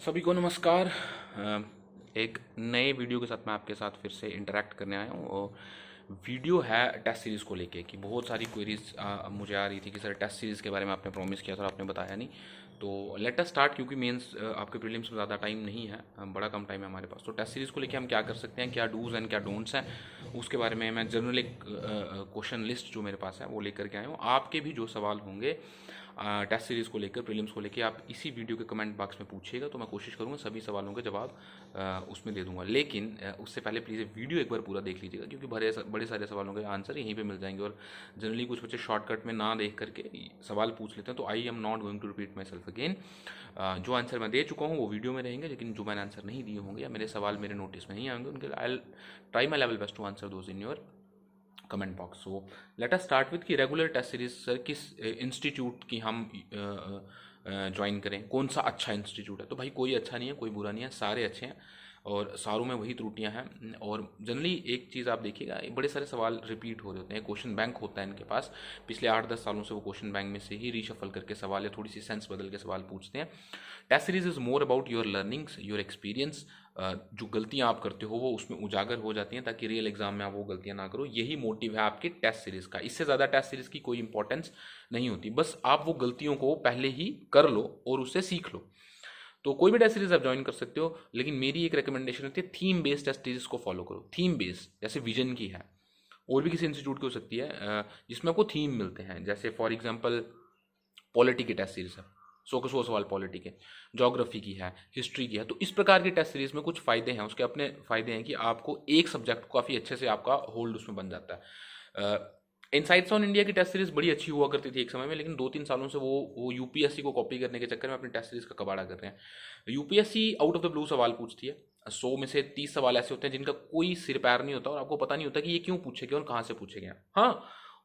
सभी को नमस्कार। एक नए वीडियो के साथ मैं आपके साथ फिर से इंटरेक्ट करने आया हूँ और वीडियो है टेस्ट सीरीज़ को लेके कि बहुत सारी क्वेरीज मुझे आ रही थी कि सर टेस्ट सीरीज़ के बारे में आपने प्रॉमिस किया था और आपने बताया नहीं। तो लेट अस स्टार्ट, क्योंकि मेंस आपके प्रीलिम्स में ज़्यादा टाइम नहीं है, बड़ा कम टाइम है हमारे पास। तो टेस्ट सीरीज़ को लेके हम क्या कर सकते हैं, क्या डूज़ एंड क्या डोंट्स हैं, उसके बारे में मैं जनरल एक क्वेश्चन लिस्ट जो मेरे पास है वो लेकर के आया हूँ। आपके भी जो सवाल होंगे टेस्ट सीरीज़ को लेकर, प्रीलिम्स को लेकर, आप इसी वीडियो के कमेंट बॉक्स में पूछिएगा, तो मैं कोशिश करूँगा सभी सवालों के जवाब उसमें दे दूंगा। लेकिन उससे पहले प्लीज़ वीडियो एक बार पूरा देख लीजिएगा, क्योंकि बड़े सारे सवालों के आंसर यहीं पे मिल जाएंगे। और जनरली कुछ बच्चे शॉर्टकट में ना देख करके सवाल पूछ लेते हैं, तो I am not going to repeat my self again. जो आंसर मैं दे चुका हूँ वो वीडियो में रहेंगे, लेकिन जो मैंने आंसर नहीं दिए होंगे या मेरे सवाल मेरे नोटिस में नहीं आएंगे, उनके I try my level best to answer those in your comment box. So let us start with कि रेगुलर टेस्ट सीरीज सर किस इंस्टीट्यूट की हम ज्वाइन करें, कौन सा अच्छा इंस्टीट्यूट है। तो भाई कोई अच्छा नहीं है, कोई बुरा नहीं है, सारे अच्छे हैं और सारों में वही त्रुटियां हैं। और जनरली एक चीज़ आप देखिएगा, बड़े सारे सवाल रिपीट हो रहे होते हैं, क्वेश्चन बैंक होता है इनके पास। पिछले 8-10 सालों से वो क्वेश्चन बैंक में से ही रीशफल करके सवाल या थोड़ी सी सेंस बदल के सवाल पूछते हैं। Test series is more about your learnings, your experience. जो गलतियां आप करते हो वो उसमें उजागर हो जाती हैं, ताकि रियल एग्जाम में आप वो गलतियां ना करो। यही मोटिव है आपके टेस्ट सीरीज का। इससे ज़्यादा टेस्ट सीरीज की कोई इंपॉर्टेंस नहीं होती, बस आप वो गलतियों को पहले ही कर लो और उससे सीख लो। तो कोई भी टेस्ट सीरीज आप ज्वाइन कर सकते हो, लेकिन मेरी एक रिकमेंडेशन होती है, थीम बेस्ड टेस्ट सीरीज को फॉलो करो। थीम बेस्ड, जैसे विजन की है, और भी किसी इंस्टीट्यूट की हो सकती है, जिसमें आपको थीम मिलते हैं। जैसे फॉर एग्जाम्पल पॉलिटी की टेस्ट सीरीज है, 100 के 100 सवाल पॉलिटी के, ज्योग्राफी की है, हिस्ट्री की है। तो इस प्रकार की टेस्ट सीरीज में कुछ फायदे हैं, उसके अपने फायदे हैं कि आपको एक सब्जेक्ट को काफ़ी अच्छे से आपका होल्ड उसमें बन जाता है। इनसाइट्स ऑन इंडिया की टेस्ट सीरीज बड़ी अच्छी हुआ करती थी एक समय में, लेकिन 2-3 सालों से वो यूपीएससी को कॉपी करने के चक्कर में अपनी टेस्ट सीरीज का कबाड़ा कर रहे हैं। UPSC out of the blue सवाल पूछती है। 100 में से 30 सवाल ऐसे होते हैं जिनका कोई सिर पैर नहीं होता और आपको पता नहीं होता कि ये क्यों पूछे गए और कहाँ से पूछे गए। हाँ,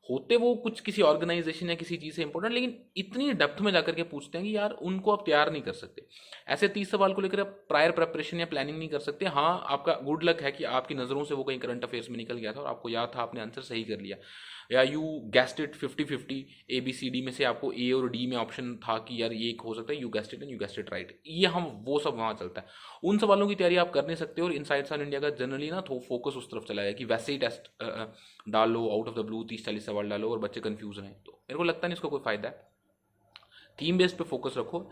होते वो कुछ किसी ऑर्गेनाइजेशन या किसी चीज़ से इंपॉर्टेंट, लेकिन इतनी डेप्थ में जाकर के पूछते हैं कि यार उनको आप तैयार नहीं कर सकते। ऐसे 30 सवाल को लेकर आप प्रायर प्रेपरेशन या प्लानिंग नहीं कर सकते। हाँ, आपका गुड लक है कि आपकी नज़रों से वो कहीं करंट अफेयर्स में निकल गया था और आपको याद था, आपने आंसर सही कर लिया, या you guessed it 50-50, A B C D में से आपको ए और डी में ऑप्शन था कि यार ये एक हो सकता है, you guessed it and you guessed it right. ये हम वो सब वहाँ चलता है। उन सवालों की तैयारी आप कर नहीं सकते। और इनसाइट्स ऑन इंडिया का जनरली ना तो फोकस उस तरफ चला गया कि वैसे ही टेस्ट डालो, आउट ऑफ द ब्लू 30-40 सवाल डालो और बच्चे कंफ्यूज हैं। तो मेरे को लगता नहीं इसका कोई फायदा है। थीम बेस्ड पे फोकस रखो।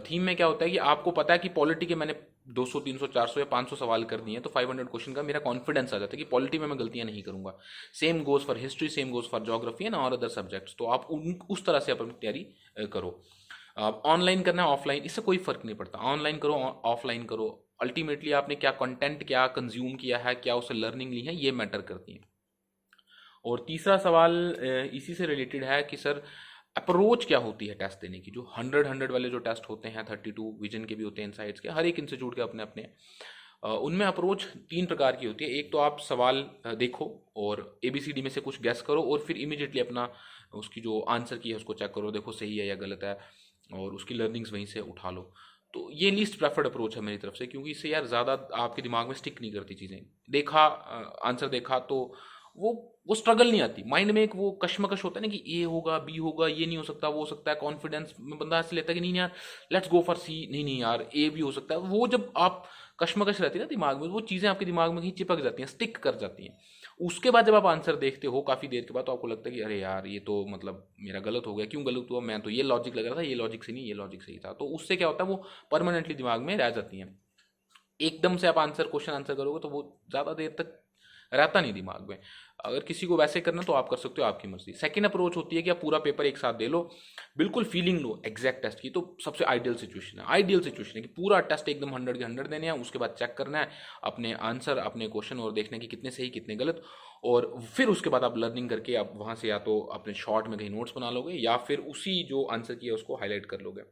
थीम में क्या होता है कि आपको पता है कि पॉलिटी के मैंने 200, 300, 400 या 500 सवाल कर दिए हैं, तो 500 क्वेश्चन का मेरा कॉन्फिडेंस आ जाता है कि पॉलिटी में मैं गलतियां नहीं करूंगा। Same goes for history, same goes for geography and और अदर सब्जेक्ट्स। तो आप उस तरह से अपनी तैयारी करो। ऑनलाइन करना है ऑफलाइन, इससे कोई फर्क नहीं पड़ता। ऑनलाइन करो, ऑफलाइन करो, अल्टीमेटली आपने क्या कंटेंट क्या कंज्यूम किया है, क्या उससे लर्निंग ली है, ये मैटर करती है। और तीसरा सवाल इसी से रिलेटेड है कि सर अप्रोच क्या होती है टेस्ट देने की। जो 100 वाले जो टेस्ट होते हैं, 32 विजन के भी होते हैं, इनसाइट्स के, हर एक इंस्टीट्यूट के अपने अपने उनमें अप्रोच 3 प्रकार की होती है। एक तो आप सवाल देखो और ABCD में से कुछ गैस करो और फिर इमीडिएटली अपना उसकी जो आंसर की है उसको चेक करो, देखो सही है या गलत है, और उसकी लर्निंग्स वहीं से उठा लो। तो ये लीस्ट प्रेफर्ड अप्रोच है मेरी तरफ से, क्योंकि इससे यार ज़्यादा आपके दिमाग में स्टिक नहीं करती चीज़ें। देखा, आंसर देखा तो वो वो स्ट्रगल नहीं आती माइंड में। एक वो कश्मकश होता है ना कि ए होगा, बी होगा, ये नहीं हो सकता, वो हो सकता है। कॉन्फिडेंस में बंदा ऐसे लेता है कि नहीं यार लेट्स गो फॉर सी, नहीं नहीं यार ए भी हो सकता है। वो जब आप कश्मकश रहती है ना दिमाग में, वो चीज़ें आपके दिमाग में कहीं चिपक जाती हैं, स्टिक कर जाती हैं। उसके बाद जब आप आंसर देखते हो काफ़ी देर के बाद, तो आपको लगता है कि अरे यार ये तो मतलब मेरा गलत हो गया। क्यों गलत हुआ? मैं तो ये लॉजिक लग रहा था, ये लॉजिक से नहीं, ये लॉजिक सही था। तो उससे क्या होता है, वो परमानेंटली दिमाग में रह जाती हैं। एकदम से आप क्वेश्चन आंसर करोगे तो वो ज़्यादा देर तक रहता नहीं दिमाग में। अगर किसी को वैसे करना तो आप कर सकते हो, आपकी मर्जी। सेकंड अप्रोच होती है कि आप पूरा पेपर एक साथ दे लो, बिल्कुल फीलिंग लो एग्जैक्ट टेस्ट की। तो सबसे आइडियल सिचुएशन है, कि पूरा टेस्ट एकदम 100 के 100 देने हैं, उसके बाद चेक करना है अपने आंसर, अपने क्वेश्चन, और देखना है कि कितने सही कितने गलत। और फिर उसके बाद आप लर्निंग करके आप वहाँ से या तो अपने शॉर्ट में कहीं नोट्स बना लोगे या फिर उसी जो आंसर किया उसको हाईलाइट कर लोगे।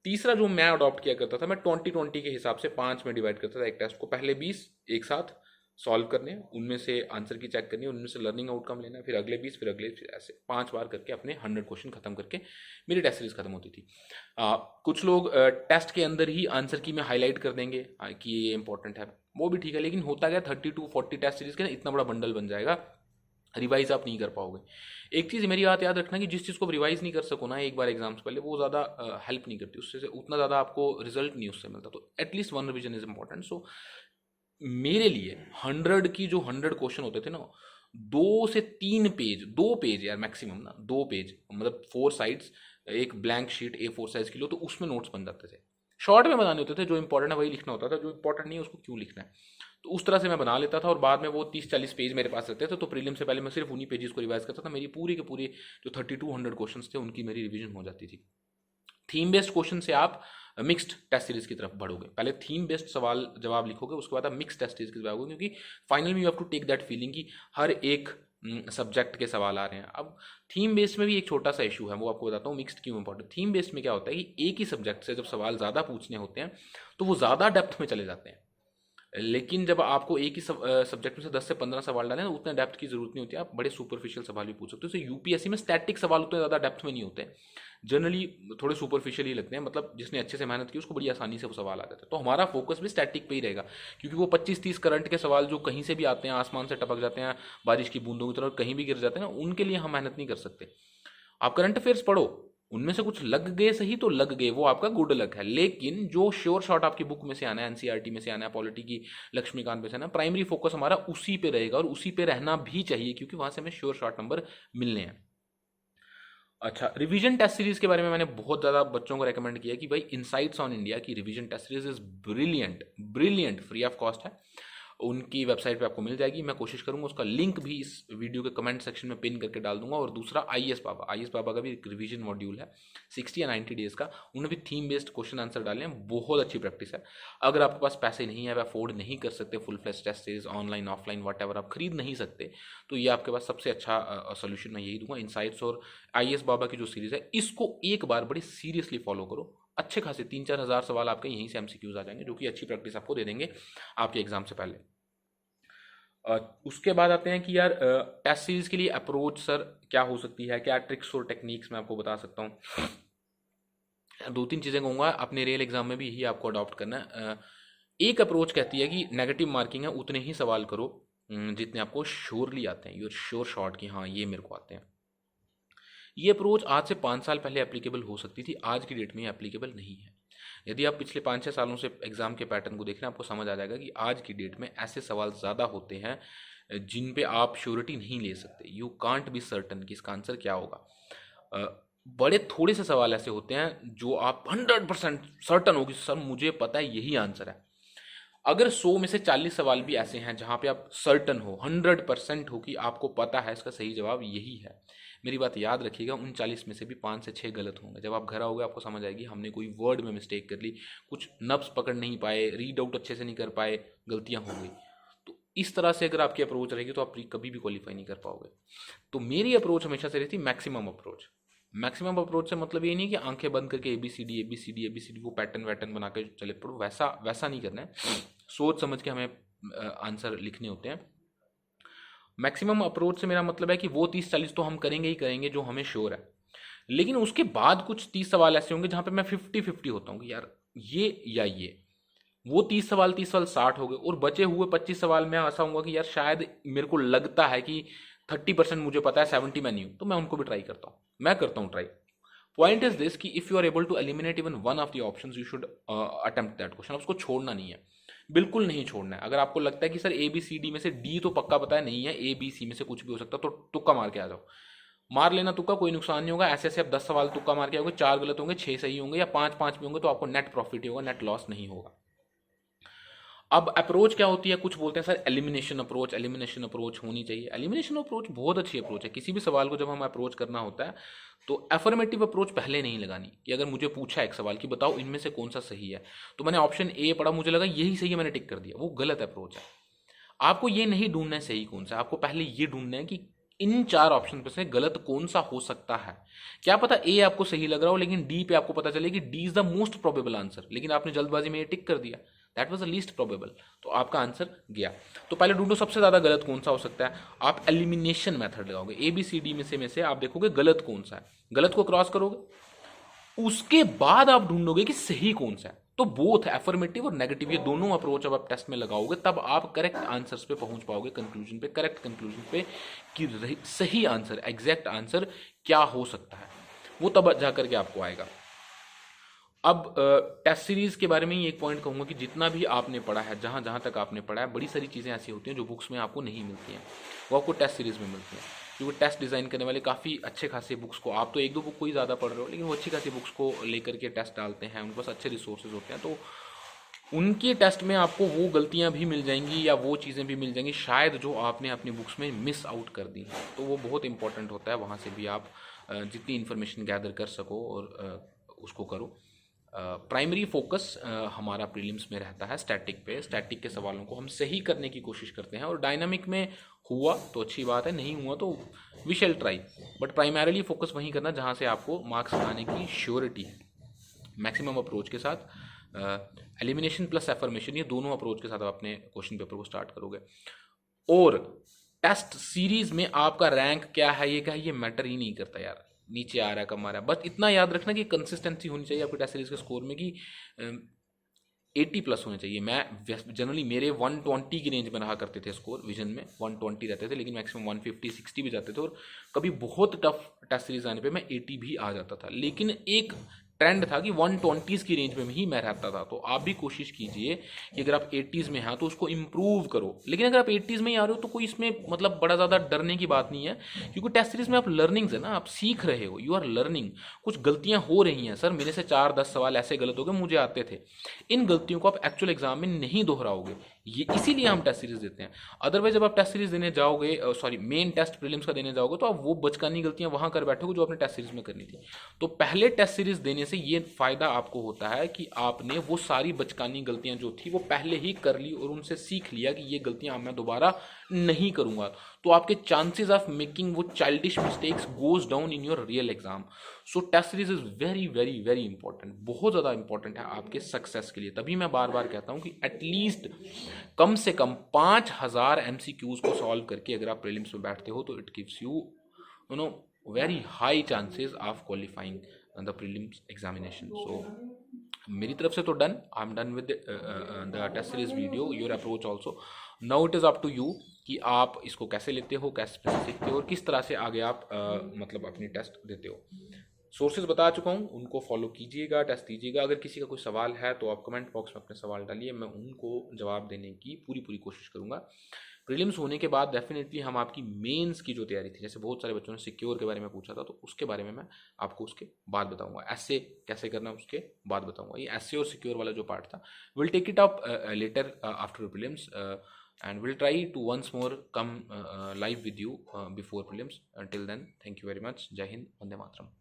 तीसरा जो मैं अडॉप्ट किया करता था, मैं 20-20 के हिसाब से 5 में डिवाइड करता था एक टेस्ट को। पहले 20 एक साथ सॉल्व करने हैं, उनमें से आंसर की चेक करनी है, उनमें से लर्निंग आउटकम लेना है, फिर अगले 20, फिर अगले, फिर ऐसे 5 बार करके अपने 100 क्वेश्चन खत्म करके मेरी टेस्ट सीरीज खत्म होती थी। कुछ लोग टेस्ट के अंदर ही आंसर की में हाईलाइट कर देंगे कि ये इंपॉर्टेंट है, वो भी ठीक है। लेकिन होता गया 32-40 टेस्ट सीरीज के ना इतना बड़ा बंडल बन जाएगा, रिवाइज आप नहीं कर पाओगे। एक चीज़ मेरी बात याद रखना कि जिस चीज़ को रिवाइज नहीं कर सको ना एक बार एग्जाम से पहले, वो ज़्यादा हेल्प नहीं करती, उससे उतना ज़्यादा आपको रिजल्ट नहीं उससे मिलता। तो at least one revision is important. So मेरे लिए 100 की जो 100 क्वेश्चन होते थे ना, 2 से 3 पेज, 2 पेज यार मैक्सिमम ना, 2 पेज मतलब 4 साइड्स, एक ब्लैंक शीट A4 साइज की लो, तो उसमें नोट्स बन जाते थे। शॉर्ट में बनाने होते थे, जो इंपॉर्टेंट है वही लिखना होता था, जो इंपॉर्टेंट नहीं है उसको क्यों लिखना है। तो उस तरह से मैं बना लेता था, और बाद में वो 30-40 पेज मेरे पास रहते थे, तो प्रीलिम से पहले मैं सिर्फ उन्हीं पेजेस को रिवाइज करता था। मेरी पूरी के पूरी जो 3200 क्वेश्चन थे उनकी मेरी रिविजन हो जाती थी। थीम बेस्ड क्वेश्चन से आप मिक्स्ड टेस्ट सीरीज की तरफ बढ़ोगे। पहले थीम बेस्ड सवाल जवाब लिखोगे, उसके बाद आप मिक्स टेस्ट सीरीज की तरफ आओगे, क्योंकि फाइनल में you have to take that feeling कि हर एक सब्जेक्ट के सवाल आ रहे हैं। अब थीम बेस्ड में भी एक छोटा सा इशू है, वो आपको बताता हूँ मिक्स्ड क्यों इंपॉर्टेंट। थीम बेस्ड में क्या होता है कि एक ही सब्जेक्ट से जब सवाल ज़्यादा पूछने होते हैं तो वो ज़्यादा डेप्थ में चले जाते हैं, लेकिन जब आपको एक ही सब्जेक्ट में से 10 से 15 सवाल डालें ना, उतने डेप्थ की जरूरत नहीं होती, आप बड़े सुपरफिशियल सवाल भी पूछ सकते हो। तो यूपीएससी में स्टैटिक सवाल उतने ज़्यादा डेप्थ में नहीं होते हैं, जनरली थोड़े सुपरफिशियल ही लगते हैं। मतलब जिसने अच्छे से मेहनत की उसको बड़ी आसानी से वो सवाल आ जाता है। तो हमारा फोकस भी स्टैटिक पे ही रहेगा, क्योंकि वो 25-30 करंट के सवाल जो कहीं से भी आते हैं, आसमान से टपक जाते हैं बारिश की बूंदों की तरह, कहीं भी गिर जाते हैं ना, उनके लिए हम मेहनत नहीं कर सकते। आप करंट अफेयर्स पढ़ो, उनमें से कुछ लग गए सही तो लग गए, वो आपका गुड लक है। लेकिन जो श्योर शॉट आपकी बुक में से आना है, एनसीईआरटी में से आना है, पॉलिटी की लक्ष्मीकांत में से आना, प्राइमरी फोकस हमारा उसी पे रहेगा, और उसी पे रहना भी चाहिए, क्योंकि वहां से हमें श्योर शॉट नंबर मिलने हैं। अच्छा, रिवीजन टेस्ट सीरीज के बारे में मैंने बहुत ज़्यादा बच्चों को रेकमेंड किया कि भाई इनसाइट्स ऑन इंडिया की revision test series is brilliant, brilliant, free of cost है, उनकी वेबसाइट पे आपको मिल जाएगी। मैं कोशिश करूंगा उसका लिंक भी इस वीडियो के कमेंट सेक्शन में पिन करके डाल दूंगा। और दूसरा आईएएस बाबा का भी एक रिवीजन मॉड्यूल है 60 या 90 डेज का, उन्होंने भी थीम बेस्ड क्वेश्चन आंसर डाले हैं, बहुत अच्छी प्रैक्टिस है। अगर आपके पास पैसे नहीं है, आप अफोर्ड नहीं कर सकते full fledge test series online offline whatever, आप खरीद नहीं सकते, तो ये आपके पास सबसे अच्छा सोल्यूशन मैं यही दूंगा। इनसाइट्स और आईएएस बाबा की जो सीरीज है, इसको एक बार बड़ी सीरियसली फॉलो करो। अच्छे खासे 3-4 हज़ार सवाल आपके यहीं से एमसीक्यूज आ जाएंगे, जो कि अच्छी प्रैक्टिस आपको दे देंगे आपके एग्जाम से पहले। उसके बाद आते हैं कि यार टेस्ट सीरीज के लिए अप्रोच सर क्या हो सकती है, क्या ट्रिक्स और टेक्निक्स मैं आपको बता सकता हूँ। 2-3 चीज़ें कहूँगा, अपने रियल एग्जाम में भी यही आपको अडॉप्ट करना है। एक अप्रोच कहती है कि नेगेटिव मार्किंग है, उतने ही सवाल करो जितने आपको श्योरली आते हैं, यूर श्योर शॉट कि हाँ ये मेरे को आते हैं। ये अप्रोच आज से 5 साल पहले एप्लीकेबल हो सकती थी, आज की डेट में एप्लीकेबल नहीं है। यदि आप पिछले 5-6 सालों से एग्जाम के पैटर्न को देख रहे हैं, आपको समझ आ जाएगा कि आज की डेट में ऐसे सवाल ज़्यादा होते हैं जिन पे आप श्योरिटी नहीं ले सकते, यू कांट बी सर्टन कि इसका आंसर क्या होगा। बड़े थोड़े से सवाल ऐसे होते हैं जो आप 100% सर्टन हो कि सर मुझे पता है यही आंसर है। अगर 100 में से 40 सवाल भी ऐसे हैं जहां पे आप सर्टन हो, 100% हो कि आपको पता है इसका सही जवाब यही है, मेरी बात याद रखिएगा, उन 40 में से भी 5 से 6 गलत होंगे। जब आप घर आओगे आपको समझ आएगी हमने कोई वर्ड में मिस्टेक कर ली, कुछ नब्स पकड़ नहीं पाए, रीड आउट अच्छे से नहीं कर पाए, गलतियां हो गई। तो इस तरह से अगर आपकी अप्रोच रहेगी तो आप कभी भी क्वालिफाई नहीं कर पाओगे। तो मेरी अप्रोच हमेशा से रहती मैक्सिमम अप्रोच। मैक्सिमम अप्रोच से मतलब ये नहीं कि आंखें बंद करके ABCD वो पैटर्न वैटर्न बना के चले पड़ो, वैसा नहीं करना है। सोच समझ के हमें आंसर लिखने होते हैं। मैक्सिमम अप्रोच से मेरा मतलब है कि वो 30-40 तो हम करेंगे ही करेंगे जो हमें श्योर है, लेकिन उसके बाद कुछ 30 सवाल ऐसे होंगे जहां पे मैं 50-50 होता हूँ कि यार ये या ये। वो 30 सवाल 60 हो गए, और बचे हुए 25 सवाल में ऐसा होगा कि यार शायद मेरे को लगता है कि 30% मुझे पता है, 70 मैं नहीं हूं, तो मैं उनको भी ट्राई करता हूँ, मैं करता हूँ ट्राई। पॉइंट इज दिस कि if you are able to eliminate even one of the options you should attempt that question. उसको छोड़ना नहीं है, बिल्कुल नहीं छोड़ना है। अगर आपको लगता है कि सर ABCD में से D तो पक्का पता है, नहीं है ABC में से कुछ भी हो सकता है, तो तुक्का मार के आ जाओ, मार लेना तुक्का, कोई नुकसान नहीं होगा। ऐसे ऐसे आप 10 सवाल तुक्का मार के आओगे, 4 गलत होंगे, 6 सही होंगे, या 5-5 भी होंगे, तो आपको नेट प्रॉफिट ही होगा, नेट लॉस नहीं होगा। अब अप्रोच क्या होती है, कुछ बोलते हैं सर एलिमिनेशन अप्रोच होनी चाहिए। एलिमिनेशन अप्रोच बहुत अच्छी अप्रोच है। किसी भी सवाल को जब हम अप्रोच करना होता है तो एफर्मेटिव अप्रोच पहले नहीं लगानी, कि अगर मुझे पूछा एक सवाल कि बताओ इनमें से कौन सा सही है, तो मैंने ऑप्शन A पढ़ा, मुझे लगा यही सही है, मैंने टिक कर दिया, वो गलत अप्रोच है। आपको ये नहीं ढूंढना है सही कौन सा, आपको पहले ये ढूंढना है कि इन 4 ऑप्शन में से गलत कौन सा हो सकता है। क्या पता A आपको सही लग रहा हो, लेकिन D पे आपको पता चले कि D is the most probable answer, लेकिन आपने जल्दबाजी में ये टिक कर दिया, that was the least probable, तो आपका आंसर गया। तो पहले ढूंढो सबसे ज्यादा गलत कौन सा हो सकता है। आप एलिमिनेशन मेथड लगाओगे, ABCD में से आप देखोगे गलत कौन सा है, गलत को क्रॉस करोगे, उसके बाद आप ढूंढोगे कि सही कौन सा है। तो बोथ एफर्मेटिव और नेगेटिव ये दोनों अप्रोच अब आप टेस्ट में लगाओगे तब आप करेक्ट आंसर्स पे पहुंच पाओगे, कंक्लूजन पे, करेक्ट कंक्लूजन पे कि सही आंसर, एग्जैक्ट आंसर क्या हो सकता है, वो तब जा करके आपको आएगा। अब टेस्ट सीरीज के बारे में ही एक पॉइंट कहूंगा कि जितना भी आपने पढ़ा है, जहां जहां तक आपने पढ़ा है, बड़ी सारी चीज़ें ऐसी होती हैं जो बुक्स में आपको नहीं मिलती हैं, वो आपको टेस्ट सीरीज में मिलती हैं। क्योंकि टेस्ट डिज़ाइन करने वाले काफ़ी अच्छे खासे बुक्स को, आप तो एक दो बुक को ही ज़्यादा पढ़ रहे हो, लेकिन वो अच्छी खासी बुक्स को लेकर के टेस्ट डालते हैं, उनके पास अच्छे रिसोर्सेज होते हैं, तो उनके टेस्ट में आपको वो गलतियां भी मिल जाएंगी या वो चीज़ें भी मिल जाएंगी शायद जो आपने अपनी बुक्स में मिस आउट कर दी हैं। तो वो बहुत इंपॉर्टेंट होता है, वहाँ से भी आप जितनी इन्फॉर्मेशन गैदर कर सको और उसको करो। प्राइमरी फोकस हमारा प्रीलिम्स में रहता है स्टैटिक पे, स्टैटिक के सवालों को हम सही करने की कोशिश करते हैं, और डायनामिक में हुआ तो अच्छी बात है, नहीं हुआ तो we shall try, but primarily focus वहीं करना जहाँ से आपको मार्क्स लाने की श्योरिटी है। मैक्सिमम अप्रोच के साथ एलिमिनेशन प्लस एफर्मेशन, ये दोनों अप्रोच के साथ आप अपने क्वेश्चन पेपर को स्टार्ट करोगे। और टेस्ट सीरीज में आपका रैंक क्या है, ये मैटर ही नहीं करता यार, नीचे आ रहा है कम आ रहा है, बस इतना याद रखना कि कंसिस्टेंसी होनी चाहिए आपकी टेस्ट सीरीज के स्कोर में कि 80 प्लस होने चाहिए। मैं जनरली मेरे 120 की रेंज में रहा करते थे स्कोर, विजन में 120 रहते थे, लेकिन मैक्सिमम 150 60 भी जाते थे, और कभी बहुत टफ टेस्ट सीरीज आने पे मैं 80 भी आ जाता था, लेकिन एक ट्रेंड था कि 120s की रेंज में ही मैं रहता था। तो आप भी कोशिश कीजिए कि अगर आप 80s में हैं तो उसको इम्प्रूव करो, लेकिन अगर आप 80s में ही आ रहे हो तो कोई इसमें मतलब बड़ा ज़्यादा डरने की बात नहीं है, क्योंकि टेस्ट सीरीज में आप लर्निंग्स है ना, आप सीख रहे हो, यू आर लर्निंग। कुछ गलतियां हो रही हैं, सर मेरे से 4-10 सवाल ऐसे गलत हो गए, मुझे आते थे, इन गलतियों को आप एक्चुअल एग्जाम में नहीं दोहराओगे, ये इसीलिए हम टेस्ट सीरीज देते हैं। अदरवाइज जब आप टेस्ट सीरीज देने जाओगे, सॉरी मेन टेस्ट प्रीलिम्स का देने जाओगे, तो आप वो बचकानी गलतियां वहां कर बैठोगे जो आपने टेस्ट सीरीज में करनी थी। तो पहले टेस्ट सीरीज देने से ये फायदा आपको होता है कि आपने वो सारी बचकानी गलतियां जो थी वो पहले ही कर ली और उनसे सीख लिया कि ये गलतियां मैं दोबारा नहीं करूंगा, तो आपके चांसेस ऑफ मेकिंग वो childish mistakes goes down in your real exam. So test series is very very very important, बहुत ज़्यादा इंपॉर्टेंट है आपके सक्सेस के लिए। तभी मैं बार बार कहता हूं कि एटलीस्ट कम से कम 5000 MCQs को सॉल्व करके अगर आप प्रीलिम्स में बैठते हो तो it gives you you know very high chances of qualifying the prelims examination. So मेरी तरफ से तो done, I am done with the test series video, your approach also. Now it is up to you कि आप इसको कैसे लेते हो, कैसे सीखते हो और किस तरह से आगे आप मतलब अपनी टेस्ट देते हो। सोर्सेज बता चुका हूँ, उनको फॉलो कीजिएगा, टेस्ट दीजिएगा। अगर किसी का कोई सवाल है तो आप कमेंट बॉक्स में अपने सवाल डालिए, मैं उनको जवाब देने की पूरी पूरी कोशिश करूँगा। प्रीलिम्स होने के बाद डेफिनेटली हम आपकी मेंस की जो तैयारी थी, जैसे बहुत सारे बच्चों ने सिक्योर के बारे में पूछा था, तो उसके बारे में मैं आपको उसके बाद बताऊंगा। एसए कैसे करना उसके बाद बताऊंगा। ये एसए और सिक्योर वाला जो पार्ट था, will take it up later after prelims and we'll try to once more come live with you before prelims. Until then, thank you very much. Jai Hind, Vande Mataram.